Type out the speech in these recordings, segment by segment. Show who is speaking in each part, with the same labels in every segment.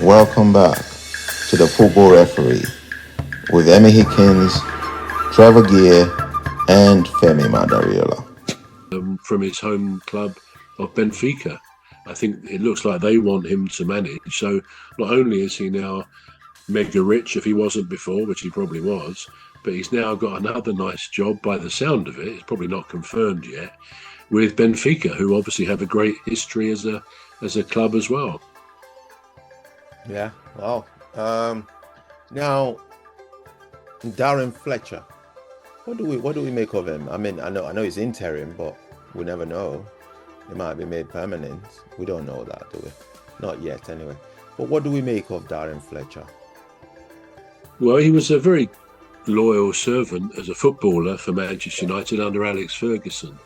Speaker 1: Welcome back to the Football Referee with Emmy Hikins, Trevor Gear, and Femi Madariola.
Speaker 2: From his home club of Benfica. I think it looks like they want him to manage. So not only is he now mega rich, if he wasn't before, which he probably was, but he's now got another nice job by the sound of it. It's probably not confirmed yet, with Benfica, who obviously have a great history as a club as well.
Speaker 1: Yeah, wow. Now, Darren Fletcher, what do we make of him? I mean, I know he's interim, but we never know. He might be made permanent. We don't know that, do we? Not yet, anyway. But what do we make of Darren Fletcher?
Speaker 2: Well, he was a very loyal servant as a footballer for Manchester United under Alex Ferguson.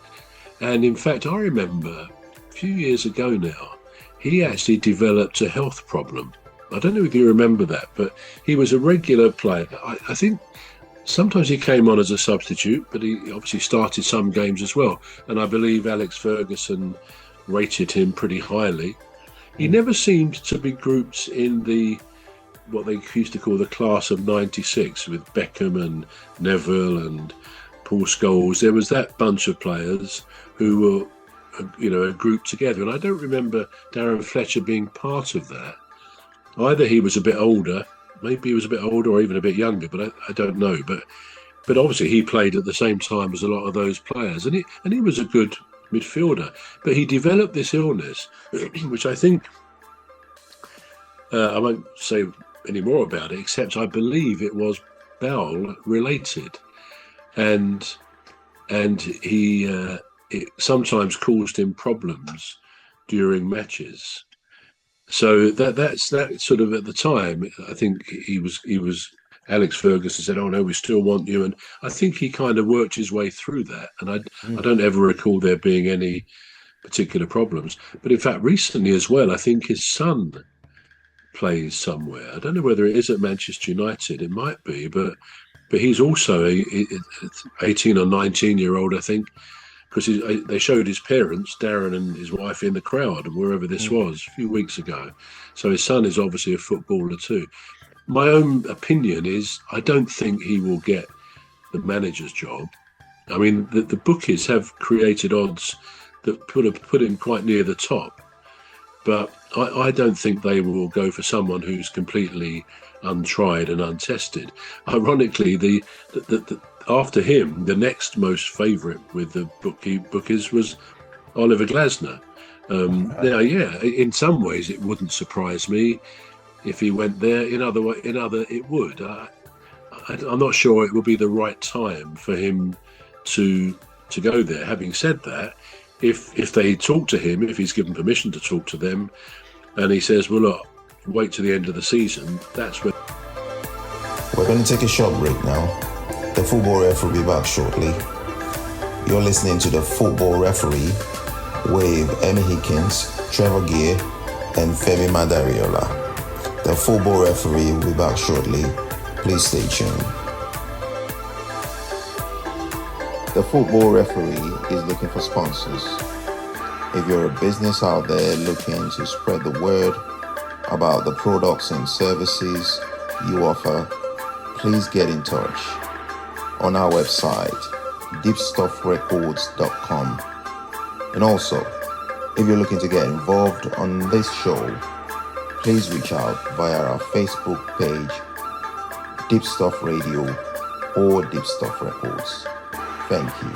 Speaker 2: And in fact, I remember a few years ago now, he actually developed a health problem. I don't know if you remember that, but he was a regular player. I think sometimes he came on as a substitute, but he obviously started some games as well. And I believe Alex Ferguson rated him pretty highly. He never seemed to be grouped in what they used to call the class of '96 with Beckham and Neville and Paul Scholes. There was that bunch of players who were, grouped together. And I don't remember Darren Fletcher being part of that. Either he was a bit older, maybe he was a bit older or even a bit younger, but I don't know. But obviously he played at the same time as a lot of those players, and he was a good midfielder. But he developed this illness, which I think I won't say any more about it, except I believe it was bowel related, and it sometimes caused him problems during matches. So that's sort of at the time. I think he was. Alex Ferguson said, "Oh no, we still want you," and I think he kind of worked his way through that. And I don't ever recall there being any particular problems. But in fact, recently as well, I think his son plays somewhere. I don't know whether it is at Manchester United. It might be, but he's also a 18 or 19-year-old, I think. Because they showed his parents, Darren and his wife, in the crowd wherever this was a few weeks ago. So his son is obviously a footballer too. My own opinion is I don't think he will get the manager's job. I mean, the bookies have created odds that put him quite near the top. But I don't think they will go for someone who's completely untried and untested. Ironically, the after him, the next most favourite with the bookies was Oliver Glasner. Now, yeah, in some ways it wouldn't surprise me if he went there. In other, it would. I'm not sure it would be the right time for him to go there. Having said that, if they talk to him, if he's given permission to talk to them, and he says, "Well, look, wait to the end of the season," that's when.
Speaker 1: We're going to take a short break now. The Football Referee will be back shortly. You're listening to the Football Referee with Emmy Hikins, Trevor Gear, and Femi Madariola. The Football Referee will be back shortly. Please stay tuned. The Football Referee is looking for sponsors. If you're a business out there looking to spread the word about the products and services you offer, please get in touch on our website, deepstuffrecords.com. And also, if you're looking to get involved on this show, please reach out via our Facebook page, Deep Stuff Radio or Deep Stuff Records. Thank you.